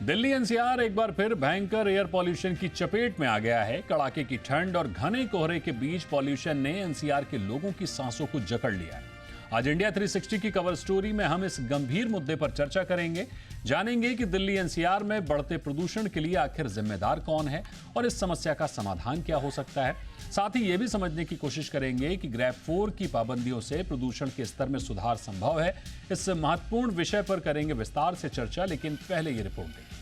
Delhi NCR एक बार फिर भयंकर एयर पॉल्यूशन की चपेट में आ गया है। कड़ाके की ठंड और घने कोहरे के बीच पॉल्यूशन ने एनसीआर के लोगों की सांसों को जकड़ लिया है। आज इंडिया 360 की कवर स्टोरी में हम इस गंभीर मुद्दे पर चर्चा करेंगे। जानेंगे कि दिल्ली एनसीआर में बढ़ते प्रदूषण के लिए आखिर जिम्मेदार कौन है और इस समस्या का समाधान क्या हो सकता है। साथ ही यह भी समझने की कोशिश करेंगे कि ग्रेड 4 की पाबंदियों से प्रदूषण के स्तर में सुधार संभव है। इस महत्वपूर्ण विषय पर करेंगे विस्तार से चर्चा, लेकिन पहले ये रिपोर्ट देखें।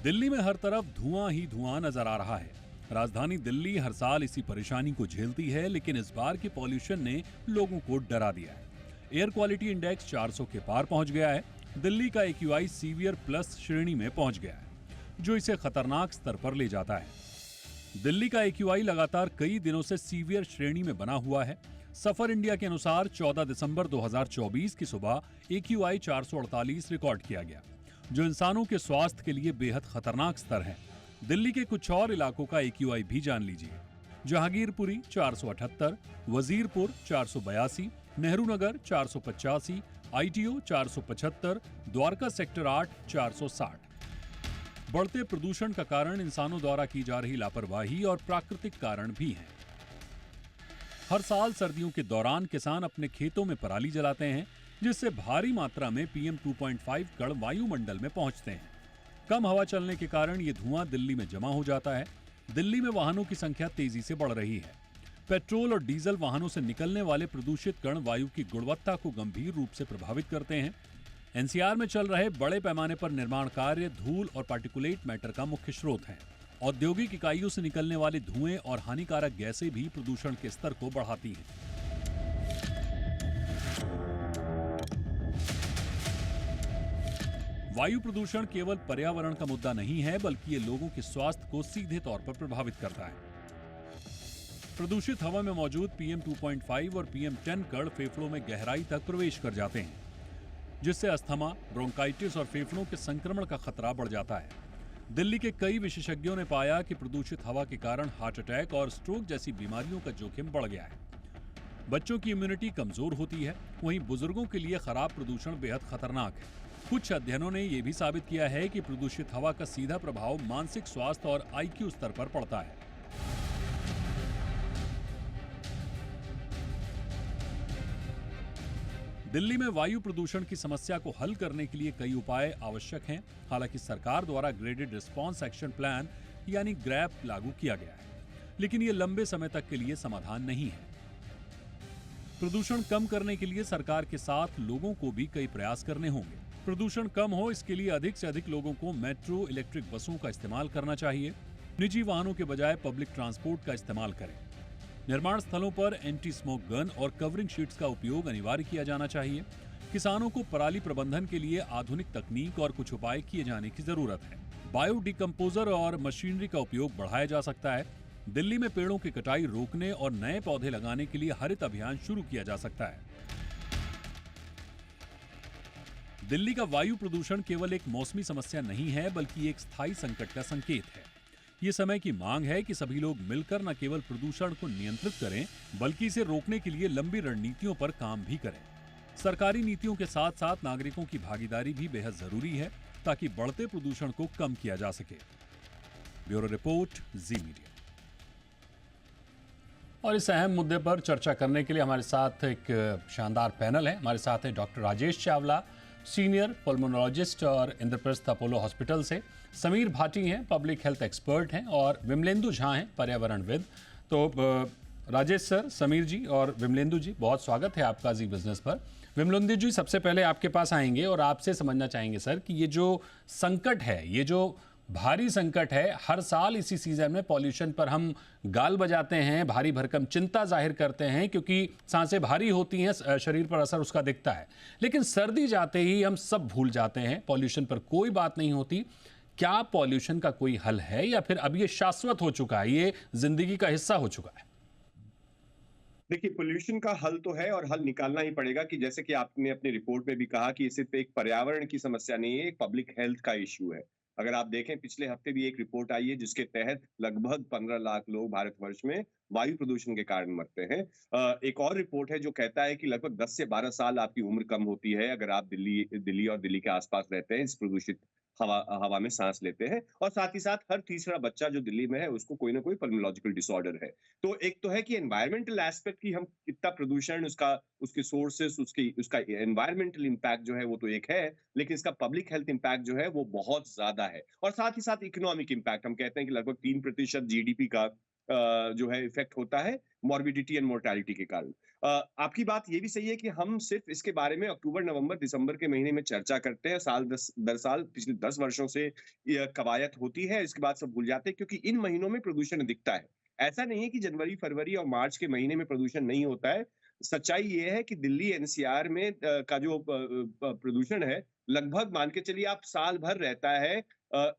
दिल्ली में हर तरफ धुआं ही धुआं नजर आ रहा है। राजधानी दिल्ली हर साल इसी परेशानी को झेलती है, लेकिन इस बार के पॉल्यूशन ने लोगों को डरा दिया है। एयर क्वालिटी इंडेक्स 400 के पार पहुंच गया है। दिल्ली का एक्यूआई सीवियर प्लस श्रेणी में पहुंच गया है, जो इसे खतरनाक स्तर पर ले जाता है। दिल्ली का एक्यूआई लगातार कई दिनों से सीवियर श्रेणी में बना हुआ है। सफर इंडिया के अनुसार 14 दिसंबर 2024 की सुबह एक्यूआई 448 रिकॉर्ड किया गया, जो इंसानों के स्वास्थ्य के लिए बेहद खतरनाक स्तर है। दिल्ली के कुछ और इलाकों का एक्यूआई भी जान लीजिए। Jahangirpuri 478, Wazirpur 482, Nehru Nagar 485, ITO 475, Dwarka sector 8 460। बढ़ते प्रदूषण का कारण इंसानों द्वारा की जा रही लापरवाही और प्राकृतिक कारण भी हैं। हर साल सर्दियों के दौरान किसान अपने खेतों में पराली जलाते हैं, जिससे भारी मात्रा में PM 2.5 कण वायुमंडल में पहुंचते हैं। कम हवा चलने के कारण ये धुआं दिल्ली में जमा हो जाता है। दिल्ली में वाहनों की संख्या तेजी से बढ़ रही है। पेट्रोल और डीजल वाहनों से निकलने वाले प्रदूषित कण वायु की गुणवत्ता को गंभीर रूप से प्रभावित करते हैं। एनसीआर में चल रहे बड़े पैमाने पर निर्माण कार्य धूल और पार्टिकुलेट मैटर का मुख्य स्रोत हैं। औद्योगिक इकाइयों से निकलने वाले धुएं और हानिकारक गैसें भी प्रदूषण के स्तर को बढ़ाती हैं। वायु प्रदूषण केवल पर्यावरण का मुद्दा नहीं है, बल्कि ये लोगों के स्वास्थ्य को सीधे तौर पर प्रभावित करता है। प्रदूषित हवा में मौजूद PM 2.5 और PM 10 कण फेफड़ों में गहराई तक प्रवेश कर जाते हैं, जिससे अस्थमा, ब्रोंकाइटिस और फेफड़ों के संक्रमण का खतरा बढ़ जाता है। दिल्ली के कई विशेषज्ञों ने पाया कि प्रदूषित हवा के कारण हार्ट अटैक और स्ट्रोक जैसी बीमारियों का जोखिम बढ़ गया है। बच्चों की इम्यूनिटी कमजोर होती है, वहीं बुजुर्गों के लिए खराब प्रदूषण बेहद खतरनाक है। कुछ अध्ययनों ने यह भी साबित किया है कि प्रदूषित हवा का सीधा प्रभाव मानसिक स्वास्थ्य और IQ स्तर पर पड़ता है। दिल्ली में वायु प्रदूषण की समस्या को हल करने के लिए कई उपाय आवश्यक हैं। हालांकि सरकार द्वारा ग्रेडेड रिस्पॉन्स एक्शन प्लान यानी ग्रैप लागू किया गया है, लेकिन यह लंबे समय तक के लिए समाधान नहीं है। प्रदूषण कम करने के लिए सरकार के साथ लोगों को भी कई प्रयास करने होंगे। प्रदूषण कम हो, इसके लिए अधिक से अधिक लोगों को मेट्रो, इलेक्ट्रिक बसों का इस्तेमाल करना चाहिए। निजी वाहनों के बजाय पब्लिक ट्रांसपोर्ट का इस्तेमाल करें। निर्माण स्थलों पर एंटी स्मोक गन और कवरिंग शीट्स का उपयोग अनिवार्य किया जाना चाहिए। किसानों को पराली प्रबंधन के लिए आधुनिक तकनीक और कुछ उपाय किए जाने की जरूरत है। बायो डिकम्पोजर और मशीनरी का उपयोग बढ़ाया जा सकता है। दिल्ली में पेड़ों की कटाई रोकने और नए पौधे लगाने के लिए हरित अभियान शुरू किया जा सकता है। दिल्ली का वायु प्रदूषण केवल एक मौसमी समस्या नहीं है, बल्कि एक स्थायी संकट का संकेत है। ये समय की मांग है कि सभी लोग मिलकर न केवल प्रदूषण को नियंत्रित करें, बल्कि इसे रोकने के लिए लंबी रणनीतियों पर काम भी करें। सरकारी नीतियों के साथ साथ नागरिकों की भागीदारी भी बेहद जरूरी है, ताकि बढ़ते प्रदूषण को कम किया जा सके। ब्यूरो रिपोर्ट, जी मीडिया। और इस अहम मुद्दे पर चर्चा करने के लिए हमारे साथ एक शानदार पैनल है। हमारे साथ है doctor Rajesh Chawla, senior pulmonologist और इंद्रप्रस्थ अपोलो हॉस्पिटल से, समीर भाटी हैं, पब्लिक हेल्थ एक्सपर्ट हैं, और विमलेंदु झा हैं, पर्यावरणविद। तो राजेश सर, समीर जी और विमलेंदु जी, बहुत स्वागत है आपका जी बिजनेस पर। विमलेंदु जी, सबसे पहले आपके पास आएंगे और आपसे समझना चाहेंगे सर कि ये जो संकट है, ये जो भारी संकट है, हर साल इसी सीजन में पॉल्यूशन पर हम गाल बजाते हैं, भारी भरकम चिंता जाहिर करते हैं, क्योंकि सांसें भारी होती हैं, शरीर पर असर उसका दिखता है। लेकिन सर्दी जाते ही हम सब भूल जाते हैं, पॉल्यूशन पर कोई बात नहीं होती। क्या पॉल्यूशन का कोई हल है, या फिर अब ये शाश्वत हो चुका है, ये जिंदगी का हिस्सा हो चुका है? देखिए, पोल्यूशन का हल तो है और हल निकालना ही पड़ेगा कि जैसे कि आपने अपनी रिपोर्ट में भी कहा कि ये सिर्फ एक पर्यावरण की समस्या नहीं है, एक पब्लिक हेल्थ का इश्यू है। अगर आप देखें पिछले हफ्ते भी एक रिपोर्ट आई है जिसके तहत लगभग 15 लाख लोग भारतवर्ष में वायु प्रदूषण के कारण मरते हैं। एक और रिपोर्ट है जो कहता है कि लगभग 10 से 12 साल आपकी उम्र कम होती है अगर आप दिल्ली दिल्ली और दिल्ली के आस-पास रहते हैं, इस प्रदूषित हवा हवा में साँस लेते हैं, और साथ ही साथ हर तीसरा बच्चा जो दिल्ली में है उसको कोई ना कोई पल्मोलॉजिकल डिसऑर्डर है। तो एक तो है कि एनवायरमेंटल एस्पेक्ट की हम कितना प्रदूषण, उसका उसके सोर्सेस, उसकी उसका एनवायरमेंटल इम्पैक्ट जो है वो तो एक है, लेकिन इसका पब्लिक हेल्थ इम्पैक्ट जो है वो बहुत ज्यादा है। और साथ ही साथ इकोनॉमिक इम्पैक्ट, हम कहते हैं कि लगभग 3% जीडीपी का जो है इफेक्ट होता है मॉर्बिडिटी एंड मोर्टेलिटी के कारण। आपकी बात ये भी सही है कि हम सिर्फ इसके बारे में अक्टूबर, नवंबर, दिसंबर के महीने में चर्चा करते हैं, साल दस दर साल पिछले 10 वर्षों से ये कवायद होती है, इसके बाद सब भूल जाते हैं क्योंकि इन महीनों में प्रदूषण दिखता है। ऐसा नहीं है कि जनवरी, फरवरी और मार्च के महीने में प्रदूषण नहीं होता है। सच्चाई ये है कि दिल्ली एनसीआर में का जो प्रदूषण है, लगभग मान के चलिए आप साल भर रहता है।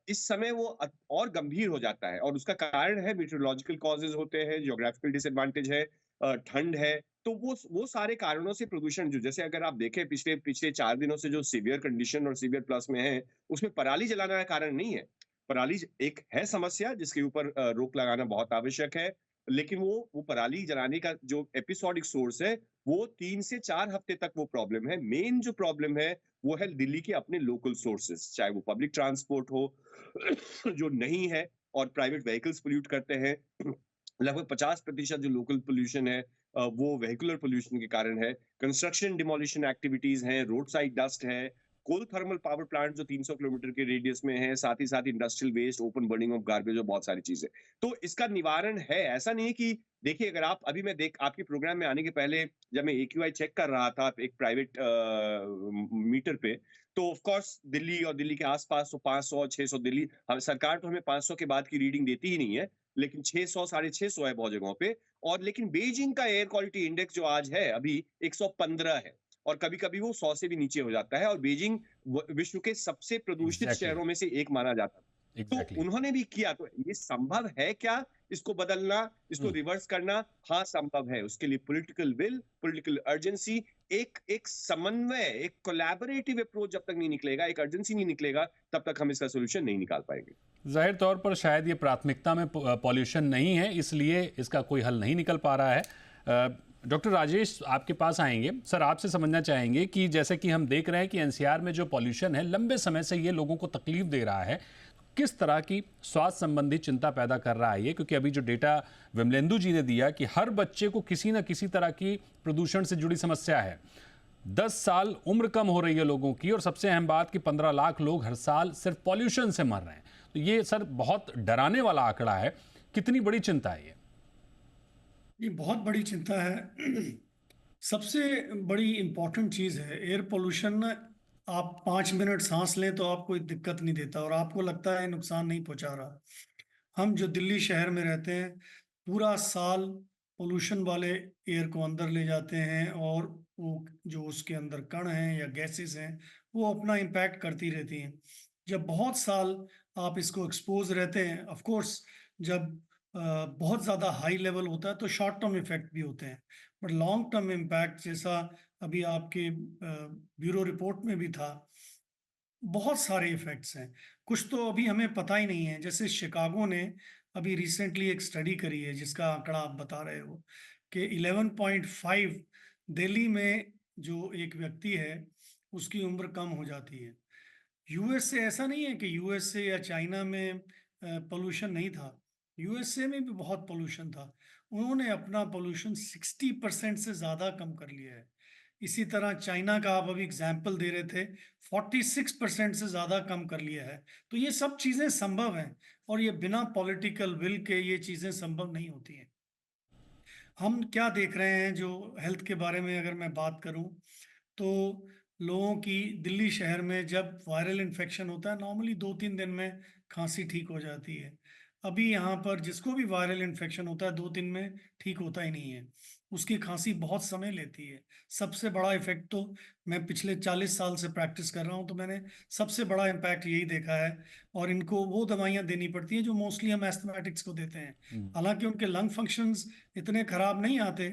इस समय वो और गंभीर हो जाता है, और उसका कारण है मीटरोलॉजिकल कॉजेज होते हैं, जियोग्राफिकल डिसएडवांटेज है, ठंड है। तो वो सारे कारणों से प्रदूषण, जो जैसे अगर आप देखें पिछले पिछले 4 दिनों से जो सीवियर कंडीशन और सीवियर प्लस में है, उसमें पराली जलाना का कारण नहीं है। पराली एक है समस्या जिसके ऊपर रोक लगाना बहुत आवश्यक है, लेकिन वो पराली जलाने का जो एपिसोडिक सोर्स है, वो 3 से 4 हफ्ते तक वो प्रॉब्लम है। मेन जो प्रॉब्लम है वो है दिल्ली के अपने लोकल सोर्सेस, चाहे वो पब्लिक ट्रांसपोर्ट हो जो नहीं है, और प्राइवेट व्हीकल्स पोल्यूट करते हैं। लगभग 50% जो लोकल पोल्यूशन है वो वेहिकुलर पोल्यूशन के कारण है। कंस्ट्रक्शन डिमोलिशन एक्टिविटीज हैं, रोड साइड डस्ट है, कोल थर्मल पावर प्लांट जो 300 किलोमीटर के रेडियस में है, साथ ही साथ industrial waste, open burning of garbage और बहुत सारी चीजें। तो इसका निवारण है, ऐसा नहीं है कि देखिए, अगर आप अभी, मैं देख आपके प्रोग्राम में आने के पहले जब मैं एक्यूआई चेक कर रहा था एक प्राइवेट मीटर पे, तो ऑफ कोर्स दिल्ली और दिल्ली के आसपास तो 500 600, दिल्ली सरकार तो हमें 500 के बाद की रीडिंग देती ही नहीं है, लेकिन 600 साढ़े 600 है बहुत जगहों पे। और लेकिन बीजिंग का एयर क्वालिटी इंडेक्स जो आज है अभी 115 है, और कभी कभी वो 100 से भी नीचे हो जाता है, और बीजिंग विश्व के सबसे प्रदूषित एग्जैक्टली। शहरों में से एक माना जाता है। तो एग्जैक्टली। उन्होंने भी किया, तो ये संभव है क्या इसको बदलना, इसको रिवर्स करना? हाँ संभव है। उसके लिए पॉलिटिकल विल, पॉलिटिकल अर्जेंसी, एक एक समन्वय, एक कोलैबोरेटिव अप्रोच जब तक नहीं निकलेगा, एक अर्जेंसी नहीं निकलेगा, तब तक हम इसका सोल्यूशन नहीं निकाल पाएंगे। जाहिर तौर पर शायद ये प्राथमिकता में पॉल्यूशन नहीं है, इसलिए इसका कोई हल नहीं निकल पा रहा है। डॉक्टर राजेश, आपके पास आएंगे। सर, आपसे समझना चाहेंगे कि जैसे कि हम देख रहे हैं कि एनसीआर में जो पॉल्यूशन है लंबे समय से ये लोगों को तकलीफ दे रहा है, किस तरह की स्वास्थ्य संबंधी चिंता पैदा कर रहा है ये? क्योंकि अभी जो डेटा विमलेंदु जी ने दिया कि हर बच्चे को किसी न किसी तरह की प्रदूषण से जुड़ी समस्या है। 10 साल उम्र कम हो रही है लोगों की, और सबसे अहम बात कि 15 लाख लोग हर साल सिर्फ पॉल्यूशन से मर रहे हैं। तो ये सर बहुत डराने वाला आंकड़ा है। कितनी बड़ी चिंता है ये बहुत बड़ी चिंता है। सबसे बड़ी इंपॉर्टेंट चीज़ है एयर पोल्यूशन। आप 5 मिनट सांस लें तो आपको कोई दिक्कत नहीं देता और आपको लगता है नुकसान नहीं पहुंचा रहा। हम जो दिल्ली शहर में रहते हैं, पूरा साल पोल्यूशन वाले एयर को अंदर ले जाते हैं, और वो जो उसके अंदर कण हैं या गैसेस हैं वो अपना इम्पैक्ट करती रहती हैं। जब बहुत साल आप इसको एक्सपोज रहते हैं, ऑफ कोर्स जब बहुत ज़्यादा हाई लेवल होता है तो शॉर्ट टर्म इफेक्ट भी होते हैं, बट लॉन्ग टर्म इम्पैक्ट जैसा अभी आपके ब्यूरो रिपोर्ट में भी था, बहुत सारे इफेक्ट्स हैं। कुछ तो अभी हमें पता ही नहीं है। जैसे शिकागो ने अभी रिसेंटली एक स्टडी करी है जिसका आंकड़ा आप बता रहे हो कि 11.5 दिल्ली में जो एक व्यक्ति है उसकी उम्र कम हो जाती है। यूएसए ऐसा नहीं है कि यूएसए या चाइना में पोल्यूशन नहीं था, यूएसए में भी बहुत पोल्यूशन था। उन्होंने अपना पोल्यूशन 60% से ज़्यादा कम कर लिया है। इसी तरह चाइना का आप अभी एग्जाम्पल दे रहे थे, 46% से ज़्यादा कम कर लिया है। तो ये सब चीज़ें संभव हैं, और ये बिना पॉलिटिकल विल के ये चीज़ें संभव नहीं होती हैं। हम क्या देख रहे हैं, जो हेल्थ के बारे में अगर मैं बात करूं, तो लोगों की दिल्ली शहर में जब वायरल इन्फेक्शन होता है, नॉर्मली 2-3 दिन में खांसी ठीक हो जाती है। अभी यहाँ पर जिसको भी वायरल इन्फेक्शन होता है 2 दिन में ठीक होता ही नहीं है, उसकी खांसी बहुत समय लेती है। सबसे बड़ा इफेक्ट तो, मैं पिछले 40 साल से प्रैक्टिस कर रहा हूँ तो मैंने सबसे बड़ा इम्पैक्ट यही देखा है। और इनको वो दवाइयाँ देनी पड़ती हैं जो मोस्टली हम एस्थमेटिक्स को देते हैं। हालांकि उनके लंग फंक्शंस इतने खराब नहीं आते,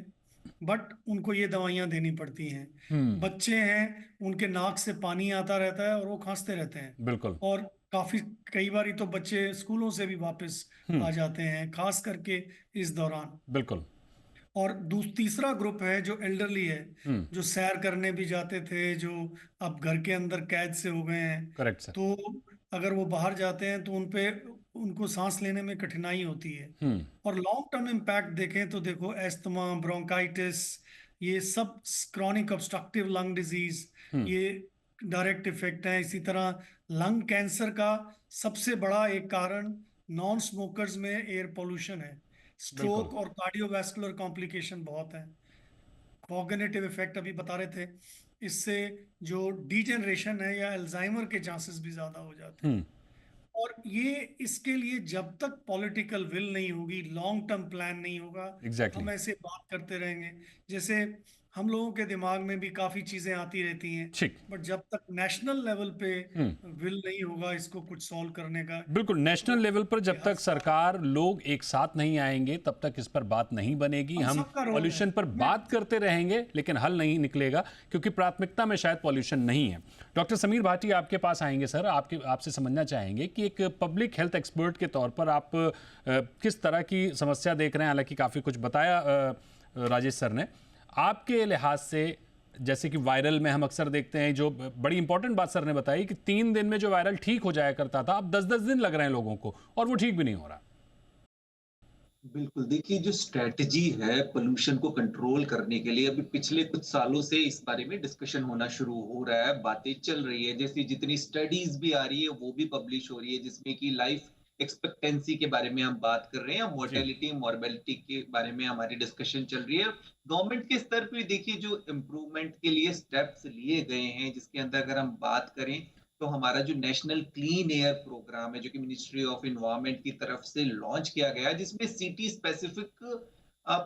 बट उनको ये दवाइयाँ देनी पड़ती हैं। ये? बच्चे हैं, उनके नाक से पानी आता रहता है और वो खांसते रहते हैं। बिल्कुल। और काफी कई बारी तो बच्चे स्कूलों से भी वापस आ जाते हैं, खास करके इस दौरान। बिल्कुल। और तीसरा ग्रुप है जो एल्डरली है, हम्म। जो सैर करने भी जाते थे, जो अब घर के अंदर कैद से हो गए हैं। Correct sir. तो अगर वो बाहर जाते हैं तो उनको सांस लेने में कठिनाई होती है। हम्म। और लॉन्ग टर्म इम्पैक्ट देखें तो देखो, एस्थमा, ब्रोंकाइटिस, ये सब क्रॉनिक ऑब्स्ट्रक्टिव लंग डिजीज, हम्म। ये डायरेक्ट इफेक्ट है। इसी तरह लंग कैंसर का सबसे बड़ा एक कारण नॉन स्मोकर्स में एयर पोल्यूशन है। बिल्कुल। स्ट्रोक और कार्डियोवैस्कुलर कॉम्प्लिकेशन बहुत है। कॉग्निटिव इफेक्ट अभी बता रहे थे, इससे जो डिजेनरेशन है या अल्जाइमर के चांसेस भी ज्यादा हो जाते हैं। हम्म। और ये इसके लिए जब तक पॉलिटिकल विल नहीं होगी, लॉन्ग टर्म प्लान नहीं होगा, एग्जैक्टली। हम ऐसे बात करते रहेंगे। जैसे हम लोगों के दिमाग में भी काफी चीजें आती रहती हैं, ठीक। बट जब तक नेशनल लेवल पे हम्म। विल नहीं होगा इसको कुछ सॉल्व करने का, बिल्कुल, नेशनल तो लेवल पर जब ये हर तक साल सरकार लोग एक साथ नहीं आएंगे तब तक इस पर बात नहीं बनेगी। हम हम सबका रोल है। पॉल्यूशन पर मैं बात करते रहेंगे लेकिन हल नहीं निकलेगा, क्योंकि प्राथमिकता में शायद पॉल्यूशन नहीं है। डॉक्टर समीर भाटी आपके पास आएंगे सर, आपसे समझना चाहेंगे कि एक पब्लिक हेल्थ एक्सपर्ट के तौर पर आप किस तरह की समस्या देख रहे हैं। हालांकि काफ़ी कुछ बताया राजेश सर ने। आपके लिहाज से, जैसे कि वायरल में हम अक्सर देखते हैं, जो बड़ी इंपॉर्टेंट बात सर ने बताई कि 3 दिन में जो वायरल ठीक हो जाया करता था, अब 10-10 दिन लग रहे हैं लोगों को और वो ठीक भी नहीं हो रहा। बिल्कुल, देखिए जो स्ट्रैटेजी है पोल्यूशन को कंट्रोल करने के लिए, अभी पिछले कुछ सालों से इस बारे में डिस्कशन होना शुरू हो रहा है, बातें चल रही है। जैसे जितनी स्टडीज भी आ रही है वो भी पब्लिश हो रही है, जिसमें कि लाइफ एक्सपेक्टेंसी के बारे में हम बात कर रहे हैं, जी। मोर्टेलिटी मॉर्बेलिटी के बारे में हमारी डिस्कशन चल रही है। गवर्नमेंट के स्तर पे देखिए जो इम्प्रूवमेंट के लिए स्टेप्स लिए गए हैं, जिसके अंदर अगर हम बात करें तो हमारा जो नेशनल क्लीन एयर प्रोग्राम है, जो कि मिनिस्ट्री ऑफ एनवायरनमेंट की तरफ से लॉन्च किया गया है, जिसमें सिटी स्पेसिफिक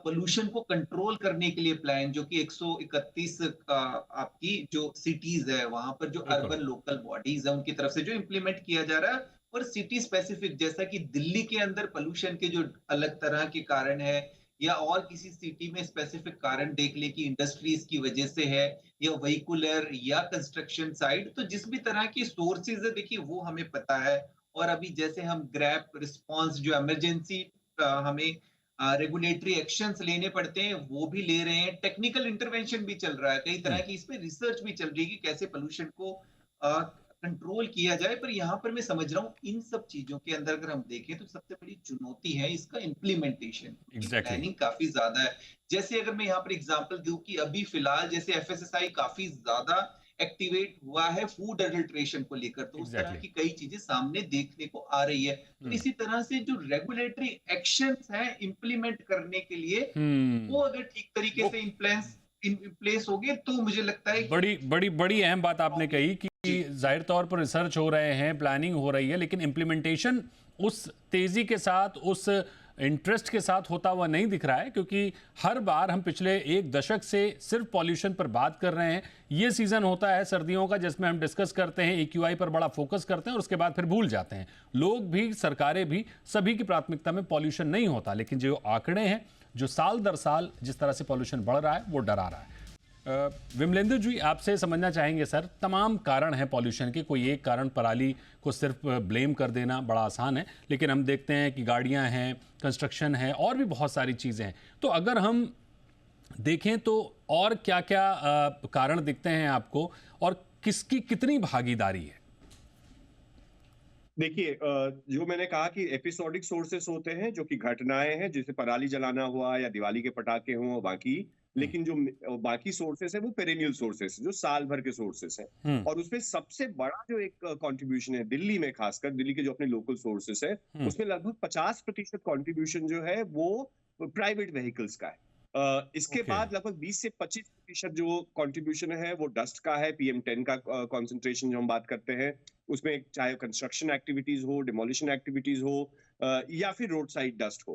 पोल्यूशन को कंट्रोल करने के लिए प्लान, जो कि 131 आपकी जो सिटीज है वहां पर जो बिल्कुल। अर्बन लोकल बॉडीज है उनकी तरफ से जो इम्प्लीमेंट किया जा रहा है। और सिटी स्पेसिफिक, जैसा कि दिल्ली के अंदर पोल्यूशन के जो अलग तरह के कारण है, या और किसी सिटी में स्पेसिफिक कारण देख ले कि इंडस्ट्रीज की वजह से है, या व्हीकुलर या कंस्ट्रक्शन साइड, तो जिस भी तरह की सोर्सेज है देखिए वो हमें पता है। और अभी जैसे हम ग्रैप रिस्पांस, जो इमरजेंसी हमें रेगुलेटरी एक्शंस लेने पड़ते हैं वो भी ले रहे हैं, टेक्निकल इंटरवेंशन भी चल रहा है, कई तरह की इसमें रिसर्च भी चल रही है कि कैसे पोल्यूशन को कंट्रोल किया जाए। पर यहाँ पर मैं समझ रहा हूँ इन सब चीजों के अंदर अगर हम देखें तो सबसे बड़ी चुनौती है इसका इम्प्लीमेंटेशन। एग्जैक्टली। प्लानिंग काफी ज्यादा है। जैसे अगर मैं यहाँ पर एग्जांपल दूं कि अभी फिलहाल जैसे एफएसएसआई काफी ज्यादा एक्टिवेट हुआ है फूड एडल्ट्रेशन को लेकर, तो उस तरह एग्जैक्टली। की कई चीजें सामने देखने को आ रही है। तो इसी तरह से जो रेगुलेटरी एक्शंस हैं इम्प्लीमेंट करने के लिए, वो अगर ठीक तरीके वो से इन प्लेस हो गए तो मुझे लगता है कि बड़ी बड़ी बड़ी अहम बात आपने कही कि जी। जाहिर तौर पर रिसर्च हो रहे हैं, प्लानिंग हो रही है, लेकिन इम्प्लीमेंटेशन उस तेजी के साथ, उस इंटरेस्ट के साथ होता हुआ नहीं दिख रहा है, क्योंकि हर बार हम पिछले 1 दशक से सिर्फ पॉल्यूशन पर बात कर रहे हैं। ये सीजन होता है सर्दियों का जिसमें हम डिस्कस करते हैं, AQI पर बड़ा फोकस करते हैं और उसके बाद फिर भूल जाते हैं। लोग भी, सरकारें भी, सभी की प्राथमिकता में पॉल्यूशन नहीं होता, लेकिन जो आंकड़े हैं, जो साल दर साल जिस तरह से पॉल्यूशन बढ़ रहा है, वो डरा रहा है। विमलेंद्र जी, आपसे समझना चाहेंगे सर, तमाम कारण हैं पॉल्यूशन के, कोई एक कारण पराली को सिर्फ ब्लेम कर देना बड़ा आसान है, लेकिन हम देखते हैं कि गाड़ियां हैं, कंस्ट्रक्शन है और भी बहुत सारी चीज़ें हैं। तो अगर हम देखें तो और क्या क्या कारण दिखते हैं आपको और किसकी कितनी भागीदारी है? देखिए, जो मैंने कहा कि एपिसोडिक सोर्सेस होते हैं, जो कि घटनाएं हैं, जैसे पराली जलाना हुआ या दिवाली के पटाखे हों बाकी। हम्म। लेकिन जो बाकी सोर्सेस है वो पेरेनियल सोर्सेस, जो साल भर के सोर्सेस हैं। हम्म। और उसमें सबसे बड़ा जो एक कंट्रीब्यूशन है दिल्ली में, खासकर दिल्ली के जो अपने लोकल सोर्सेस है, हम्म। उसमें लगभग 50% कंट्रीब्यूशन जो है वो प्राइवेट व्हीकल्स का है। इसके ओके। बाद लगभग 20 से 25% जो कंट्रीब्यूशन है वो डस्ट का है, PM10 का कंसंट्रेशन जो हम बात करते हैं उसमें, चाहे कंस्ट्रक्शन एक्टिविटीज हो, डिमोलिशन एक्टिविटीज हो, या फिर रोड साइड डस्ट हो।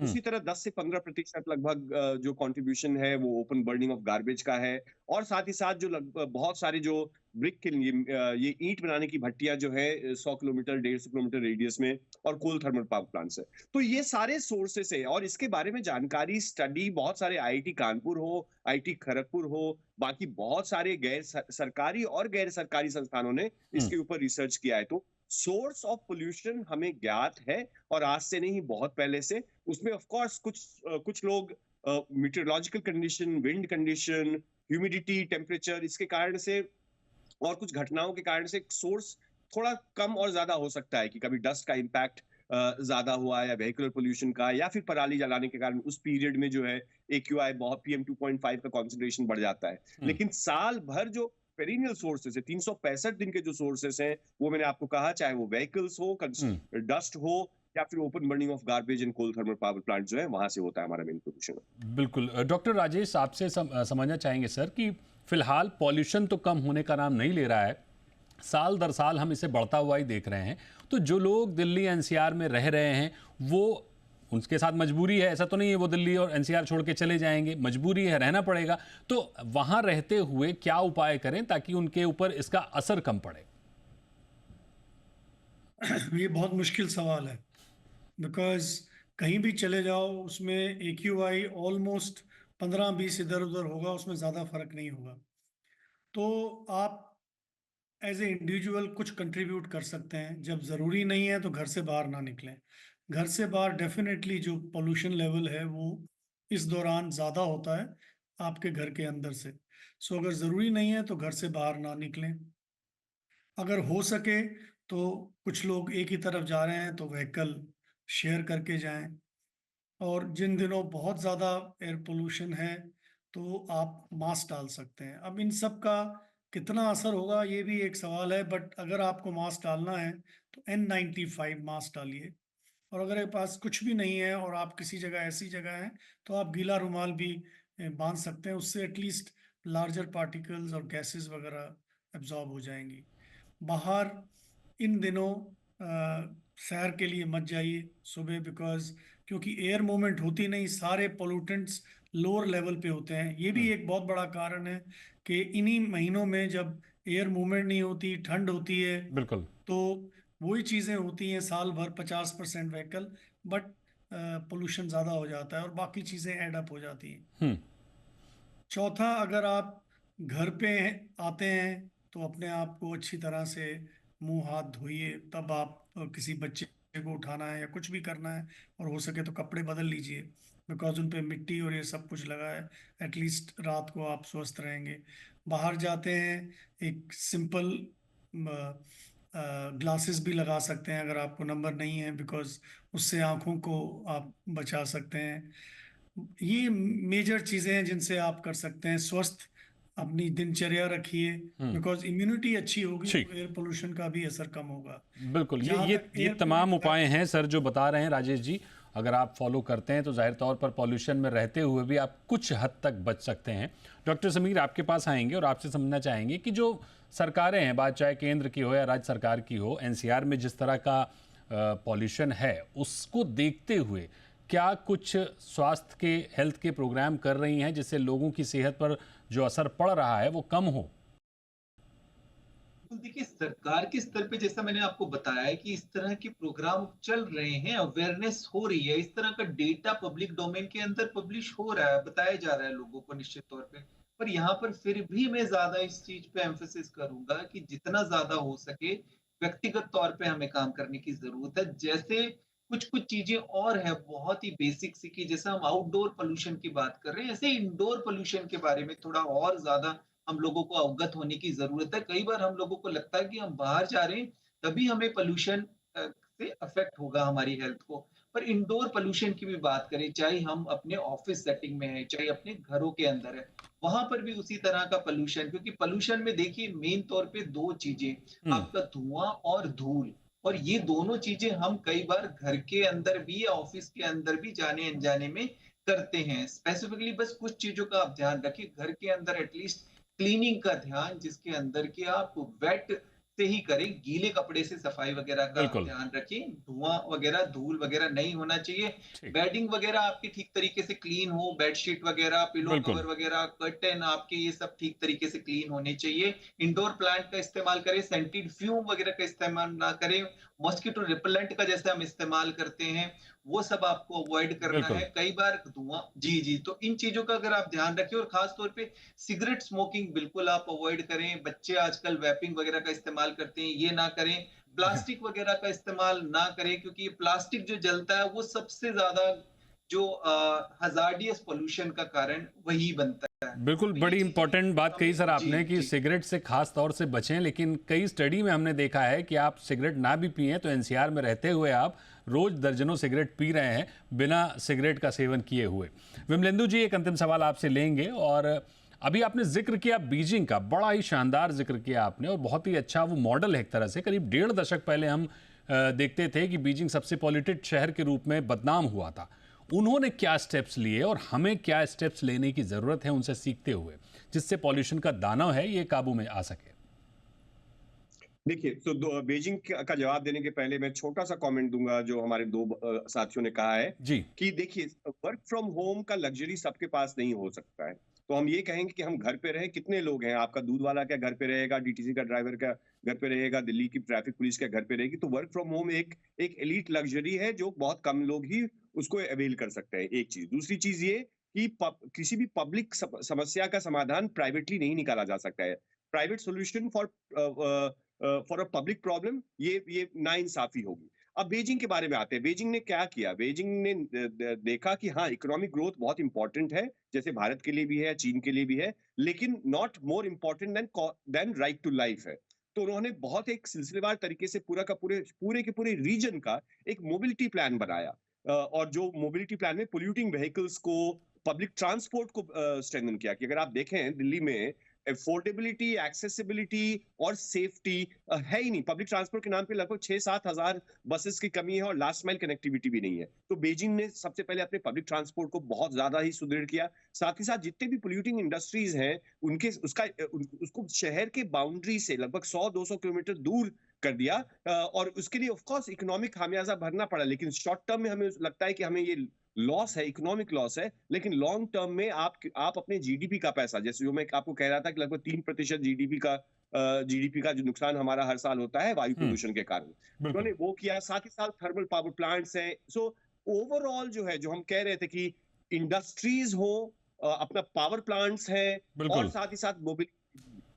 उसी तरह 10 से 15% लगभग जो कंट्रीब्यूशन है वो ओपन बर्निंग ऑफ गार्बेज का है। और साथ ही साथ जो बहुत सारे जो ब्रिक किल, ये ईंट बनाने की भट्टियां जो है 100 किलोमीटर 150 किलोमीटर रेडियस में, और कोल थर्मल पावर प्लांट्स है। तो ये सारे सोर्सेस है, और इसके बारे में जानकारी, स्टडी बहुत सारे IIT कानपुर हो, IIT खड़गपुर हो, बाकी बहुत सारे गैर सरकारी और गैर सरकारी संस्थानों ने इसके ऊपर रिसर्च किया है। तो सोर्स ऑफ पोल्यूशन हमें ज्ञात है, और आज से नहीं, बहुत पहले से। उसमें ऑफ कोर्स कुछ लोग meteorological condition, wind condition, humidity, temperature, इसके कारण से और कुछ घटनाओं के कारण से सोर्स थोड़ा कम और ज्यादा हो सकता है, कि कभी डस्ट का इम्पैक्ट ज्यादा हुआ, या व्हीकुलर पोल्यूशन का, या फिर पराली जलाने के कारण उस पीरियड में जो है AQI बहुत, PM2.5 का कॉन्सेंट्रेशन बढ़ जाता है। लेकिन साल भर जो पेरिनियल सोर्सेस है, 365 दिन के जो सोर्सेस हैं, वो मैंने आपको कहा, चाहे वो व्हीकल्स हो, डस्ट हो, या फिर open burning of garbage and coal thermal power plant जो है, वहां से होता है हमारा मेन पोल्यूशन। बिल्कुल। डॉक्टर राजेश, आपसे समझना चाहेंगे सर कि फिलहाल पॉल्यूशन तो कम होने का नाम नहीं ले रहा है, साल दर साल हम इसे बढ़ता हुआ ही देख रहे हैं। तो जो लोग दिल्ली NCR में रह रहे हैं, वो उनके साथ मजबूरी है, ऐसा तो नहीं है वो दिल्ली और NCR छोड़ के चले जाएंगे, मजबूरी है, रहना पड़ेगा। तो वहां रहते हुए क्या उपाय करें ताकि उनके ऊपर इसका असर कम पड़े? ये बहुत मुश्किल सवाल है, बिकॉज कहीं भी चले जाओ उसमें AQI ऑलमोस्ट 15-20 इधर उधर होगा, उसमें ज़्यादा फर्क नहीं होगा। तो आप एज ए इंडिविजुअल कुछ कंट्रीब्यूट कर सकते हैं। जब ज़रूरी नहीं है तो घर से बाहर ना निकलें। घर से बाहर डेफिनेटली जो पोल्यूशन लेवल है वो इस दौरान ज़्यादा होता है आपके घर के अंदर से। सो अगर ज़रूरी नहीं है तो घर से बाहर ना निकलें। अगर हो सके तो कुछ लोग एक ही तरफ जा रहे हैं तो व्हीकल शेयर करके जाएं। और जिन दिनों बहुत ज़्यादा एयर पोल्यूशन है तो आप मास्क डाल सकते हैं। अब इन सब का कितना असर होगा ये भी एक सवाल है, बट अगर आपको मास्क डालना है तो N95 मास्क डालिए। और अगर आपके पास कुछ भी नहीं है और आप किसी जगह ऐसी जगह हैं तो आप गीला रुमाल भी बांध सकते हैं, उससे एटलीस्ट लार्जर पार्टिकल्स और गैसेस वगैरह एब्जॉर्ब हो जाएंगी। बाहर इन दिनों सैर के लिए मत जाइए सुबह, बिकॉज क्योंकि एयर मूवमेंट होती नहीं, सारे पोल्यूटेंट्स लोअर लेवल पे होते हैं। ये भी एक बहुत बड़ा कारण है कि इन्हीं महीनों में जब एयर मूवमेंट नहीं होती, ठंड होती है, बिल्कुल। तो वही चीज़ें होती हैं साल भर 50% व्हीकल, बट पोल्यूशन ज़्यादा हो जाता है और बाकी चीज़ें एड अप हो जाती हैं। चौथा, अगर आप घर पे आते हैं तो अपने आप को अच्छी तरह से मुंह हाथ धोइए, तब आप किसी बच्चे को उठाना है या कुछ भी करना है, और हो सके तो कपड़े बदल लीजिए, बिकॉज उन पे मिट्टी और ये सब कुछ लगा है। एटलीस्ट रात को आप स्वस्थ रहेंगे। बाहर जाते हैं एक सिंपल ग्लासेस भी लगा सकते हैं अगर आपको नंबर नहीं है, बिकॉज उससे आँखों को आप बचा सकते हैं। ये मेजर चीज़ें हैं जिनसे आप कर सकते हैं। स्वस्थ अपनी दिनचर्या रखिए, बिकॉज इम्यूनिटी अच्छी होगी ठीक। तो एयर पोल्यूशन का भी असर कम होगा। बिल्कुल। जहाँ ये तक ये एयर तमाम पोल्यूशन उपाय हैं सर जो बता रहे हैं राजेश जी, अगर आप फॉलो करते हैं तो जाहिर तौर पर पॉल्यूशन में रहते हुए भी आप कुछ हद तक बच सकते हैं। डॉक्टर समीर, आपके पास आएंगे और आपसे समझना चाहेंगे कि जो सरकारें हैं, बात चाहे केंद्र की हो या राज्य सरकार की हो, NCR में जिस तरह का पॉल्यूशन है उसको देखते हुए क्या कुछ स्वास्थ्य के, हेल्थ के प्रोग्राम कर रही हैं जिससे लोगों की सेहत पर जो असर पड़ रहा है वो कम हो? तो देखिए, सरकार के स्तर पे जैसा मैंने आपको बताया है कि इस तरह के प्रोग्राम चल रहे हैं, अवेयरनेस हो रही है, इस तरह का डेटा पब्लिक डोमेन के अंदर पब्लिश हो रहा है, बताया जा रहा है लोगों को निश्चित तौर पे। पर यहाँ पर फिर भी मैं ज्यादा इस चीज पे एम्फेसिस करूंगा कि जितना ज्यादा हो सके व्यक्तिगत तौर पे हमें काम करने की जरूरत है। जैसे कुछ कुछ चीजें और है बहुत ही बेसिक सी, कि जैसे हम आउटडोर पोल्यूशन की बात कर रहे हैं, ऐसे इंडोर पोल्यूशन के बारे में थोड़ा और ज्यादा हम लोगों को अवगत होने की जरूरत है। कई बार हम लोगों को लगता है कि हम बाहर जा रहे हैं तभी हमें पोल्यूशन से अफेक्ट होगा हमारी हेल्थ को। पर इंडोर पोल्यूशन की भी बात करें, चाहे हम अपने ऑफिस सेटिंग में है, चाहे अपने घरों के अंदर है, वहां पर भी उसी तरह का पोल्यूशन। क्योंकि पोल्यूशन में देखिए मेन तौर पे दो चीजें, आपका धुआं और धूल। और ये दोनों चीजें हम कई बार घर के अंदर भी या ऑफिस के अंदर भी जाने अनजाने में करते हैं। स्पेसिफिकली बस कुछ चीजों का आप ध्यान रखिए घर के अंदर, एटलीस्ट क्लीनिंग का ध्यान, जिसके अंदर कि आप वेट से ही करें, गीले कपड़े से सफाई वगैरह का बिल्कुल। ध्यान रखें। धुआं वगैरह, धूल वगैरह नहीं होना चाहिए। ठीक। बेडिंग वगैरह आपकी ठीक तरीके से क्लीन हो, बेडशीट वगैरह, पिलो बिल्कुल। कवर वगैरह, कर्टन आपके ये सब ठीक तरीके से क्लीन होने चाहिए। इंडोर प्लांट का इस्तेमाल करें, सेंटेड फ्यूम वगैरह का इस्तेमाल ना करें। मॉस्किटो रिपेलेंट का जैसे हम इस्तेमाल करते हैं वो सब आपको अवॉइड करना है। कई बार धुआं, जी, तो इन चीजों का अगर आप ध्यान रखें, और खास तौर पे सिगरेट स्मोकिंग बिल्कुल आप अवॉइड करें। बच्चे आजकल वैपिंग वगैरह का इस्तेमाल करते हैं, ये ना करें। प्लास्टिक वगैरह का इस्तेमाल ना करें, क्योंकि प्लास्टिक जो जलता है वो सबसे ज्यादा जो हजार्डियस पोल्यूशन का कारण वही बनता है। बिल्कुल, बड़ी इंपॉर्टेंट बात कही सर आपने कि सिगरेट से खास तौर से बचें, लेकिन कई स्टडी में हमने देखा है कि आप सिगरेट ना भी पिए तो एनसीआर में रहते हुए आप रोज दर्जनों सिगरेट पी रहे हैं बिना सिगरेट का सेवन किए हुए। विमलेंदु जी, एक अंतिम सवाल आपसे लेंगे, और अभी आपने जिक्र किया बीजिंग का, बड़ा ही शानदार जिक्र किया आपने, और बहुत ही अच्छा वो मॉडल है एक तरह से। करीब 1.5 दशक पहले हम देखते थे कि बीजिंग सबसे पॉल्यूटेड शहर के रूप में बदनाम हुआ था। उन्होंने क्या स्टेप्स लिए और हमें क्या स्टेप्स लेने की ज़रूरत है उनसे सीखते हुए, जिससे पॉल्यूशन का दानव है ये काबू में आ सके? देखिए, तो बीजिंग का जवाब देने के पहले मैं छोटा सा कमेंट दूंगा जो हमारे दो साथियों ने कहा है जी। कि देखिए, वर्क फ्रॉम होम का लग्जरी सबके पास नहीं हो सकता है। तो हम ये कहेंगे कि हम घर पे रहें। कितने लोग हैं? आपका दूध वाला क्या घर पे रहेगा? डीटीसी का ड्राइवर क्या घर पे रहेगा? दिल्ली की ट्रैफिक पुलिस क्या घर पे रहेगी? तो वर्क फ्रॉम होम एक एलीट लग्जरी है जो बहुत कम लोग ही उसको अवेल कर सकते हैं। एक चीज। दूसरी चीज ये कि किसी भी पब्लिक समस्या का समाधान प्राइवेटली नहीं निकाला जा सकता है। Private solution for a public problem, ये नाइंसाफी होगी। अब बीजिंग के बारे में आते हैं। बीजिंग ने क्या किया? बीजिंग ने देखा कि हाँ, इकोनॉमिक ग्रोथ बहुत इंपॉर्टेंट है, जैसे भारत के लिए भी है, चीन के लिए भी है, लेकिन not more important than right to life है। तो उन्होंने बहुत एक सिलसिलेवार तरीके से पूरे के पूरे रीजन का एक मोबिलिटी प्लान बनाया, और जो मोबिलिटी प्लान में पोल्यूटिंग व्हीकल्स को, पब्लिक ट्रांसपोर्ट को स्ट्रेंथन किया। कि अगर आप देखें दिल्ली में अफोर्डेबिलिटी, एक्सेसिबिलिटी और सेफ्टी है ही नहीं। पब्लिक ट्रांसपोर्ट के नाम पे लगभग 6-7 हजार बसेस की कमी है और लास्ट माइल कनेक्टिविटी भी नहीं है। तो बीजिंग ने सबसे पहले अपने पब्लिक ट्रांसपोर्ट को बहुत ज्यादा ही सुदृढ़ किया। साथ ही साथ जितने भी पोल्यूटिंग इंडस्ट्रीज हैं उसको शहर के बाउंड्री से लगभग 100-200 किलोमीटर दूर कर दिया, और उसके लिए ऑफ कोर्स इकोनॉमिक खामियाजा भरना पड़ा। लेकिन शॉर्ट टर्म में हमें लगता है कि हमें ये लॉस है, इकोनॉमिक लॉस है, लेकिन लॉन्ग टर्म में आप अपने जीडीपी का पैसा, जैसे जो मैं आपको कह रहा था कि लगभग 3% जीडीपी का जो नुकसान हमारा हर साल होता है वायु प्रदूषण के कारण, उन्होंने वो किया। साथ ही साथ थर्मल पावर प्लांट्स हैं। सो ओवरऑल जो है, जो हम कह रहे थे कि इंडस्ट्रीज हो, अपना पावर प्लांट्स है, और साथ ही साथ मोबिलिटी,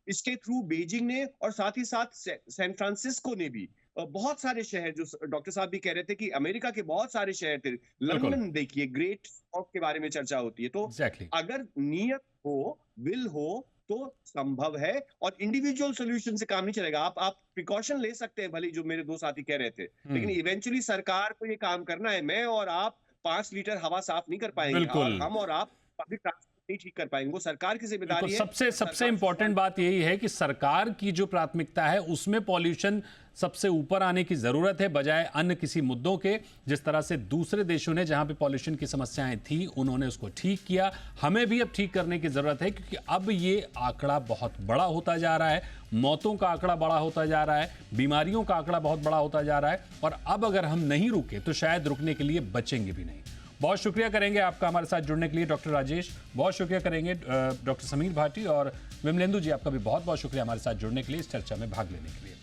इसके थ्रू बीजिंग ने, और साथ ही साथ सैन फ्रांसिस्को ने भी, बहुत सारे शहर, जो डॉक्टर साहब भी कह रहे थे कि अमेरिका के बहुत सारे शहर थे, लंदन देखिए, ग्रेट स्मॉग के बारे में चर्चा होती है। तो अगर नियत हो, विल हो, तो संभव है, और इंडिविजुअल सॉल्यूशन से काम नहीं चलेगा। आप प्रिकॉशन ले सकते हैं, भले जो मेरे दो साथी कह रहे थे, लेकिन इवेंचुअली सरकार को ये काम करना है। मैं और आप 5 लीटर हवा साफ नहीं कर पाएंगे, और हम और आप पब्लिक ट्रांसपोर्ट नहीं ठीक कर पाएंगे। वो सरकार की जिम्मेदारी है। सबसे इंपॉर्टेंट बात यही है कि सरकार की जो प्राथमिकता है उसमें पॉल्यूशन सबसे ऊपर आने की जरूरत है, बजाय अन्य किसी मुद्दों के। जिस तरह से दूसरे देशों ने जहां पे पॉल्यूशन की समस्याएं थी उन्होंने उसको ठीक किया, हमें भी अब ठीक करने की जरूरत है, क्योंकि अब ये आंकड़ा बहुत बड़ा होता जा रहा है। मौतों का आंकड़ा बड़ा होता जा रहा है, बीमारियों का आंकड़ा बहुत बड़ा होता जा रहा है, और अब अगर हम नहीं रुके तो शायद रुकने के लिए बचेंगे भी नहीं। बहुत शुक्रिया करेंगे आपका हमारे साथ जुड़ने के लिए डॉक्टर राजेश, बहुत शुक्रिया करेंगे डॉक्टर समीर भाटी, और विमलेंदु जी आपका भी बहुत बहुत शुक्रिया हमारे साथ जुड़ने के लिए, इस चर्चा में भाग लेने के लिए।